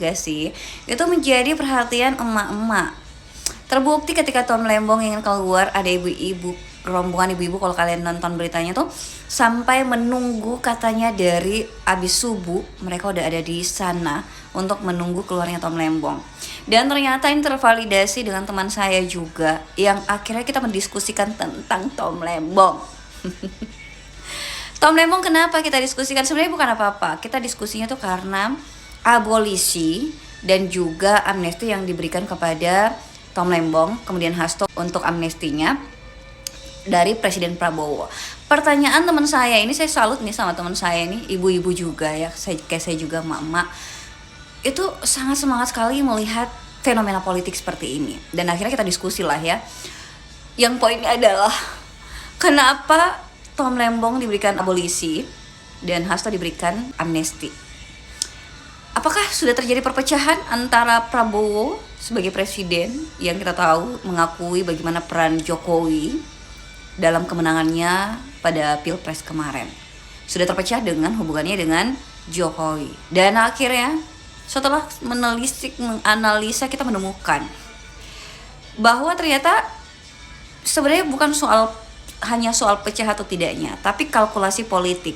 Gak sih, itu menjadi perhatian emak-emak. Terbukti ketika Tom Lembong ingin keluar, ada ibu-ibu, rombongan ibu-ibu, kalau kalian nonton beritanya tuh, sampai menunggu katanya dari abis subuh, mereka udah ada di sana untuk menunggu keluarnya Tom Lembong. Dan ternyata ini tervalidasi dengan teman saya juga, yang akhirnya kita mendiskusikan tentang Tom Lembong. Tom Lembong kenapa kita diskusikan? Sebenarnya bukan apa-apa, kita diskusinya tuh karena abolisi dan juga amnesti yang diberikan kepada Tom Lembong, kemudian Hasto untuk amnestinya dari Presiden Prabowo. Pertanyaan teman saya ini, saya salut nih sama teman saya ini, ibu-ibu juga ya, kayak saya juga emak-emak, itu sangat semangat sekali melihat fenomena politik seperti ini. Dan akhirnya kita diskusi lah ya. Yang poinnya adalah kenapa Tom Lembong diberikan abolisi dan Hasto diberikan amnesti. Apakah sudah terjadi perpecahan antara Prabowo sebagai presiden yang kita tahu mengakui bagaimana peran Jokowi dalam kemenangannya pada Pilpres kemarin? Sudah terpecah dengan hubungannya dengan Jokowi. Dan akhirnya setelah menelisik, menganalisa, kita menemukan bahwa ternyata sebenarnya bukan hanya soal pecah atau tidaknya, tapi kalkulasi politik.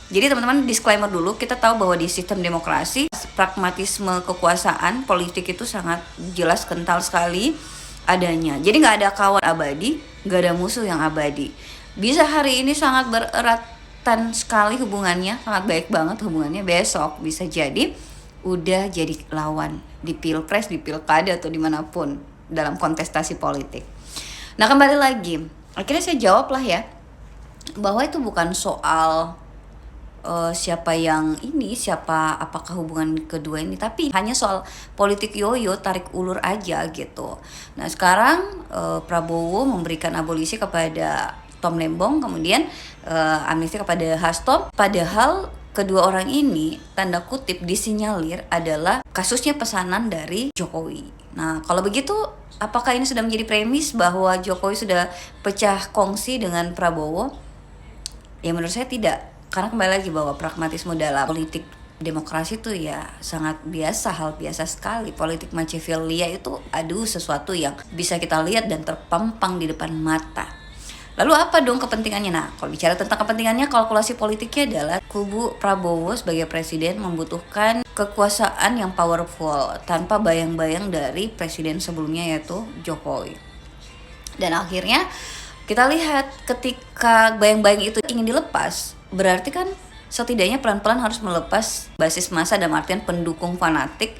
Jadi teman-teman, disclaimer dulu, kita tahu bahwa di sistem demokrasi, pragmatisme kekuasaan politik itu sangat jelas, kental sekali adanya. Jadi nggak ada kawan abadi, nggak ada musuh yang abadi. Bisa hari ini sangat bereratan sekali hubungannya, sangat baik banget hubungannya, besok bisa jadi udah jadi lawan di pilpres, di pilkada, atau dimanapun dalam kontestasi politik. Nah, kembali lagi, akhirnya saya jawab lah ya, bahwa itu bukan soal siapa yang ini, apakah hubungan kedua ini, tapi hanya soal politik yoyo, tarik ulur aja gitu. Nah, sekarang Prabowo memberikan abolisi kepada Tom Lembong, kemudian amnesti kepada Hasto, padahal kedua orang ini tanda kutip disinyalir adalah kasusnya pesanan dari Jokowi. Nah, kalau begitu apakah ini sudah menjadi premis bahwa Jokowi sudah pecah kongsi dengan Prabowo? Ya menurut saya tidak. Karena kembali lagi bahwa pragmatisme dalam politik demokrasi itu ya sangat biasa, hal biasa sekali. Politik Machiavelli itu sesuatu yang bisa kita lihat dan terpampang di depan mata. Lalu apa dong kepentingannya? Nah, kalau bicara tentang kepentingannya, kalkulasi politiknya adalah kubu Prabowo sebagai presiden membutuhkan kekuasaan yang powerful tanpa bayang-bayang dari presiden sebelumnya, yaitu Jokowi. Dan akhirnya kita lihat ketika bayang-bayang itu ingin dilepas, berarti kan setidaknya pelan-pelan harus melepas basis massa dalam artian pendukung fanatik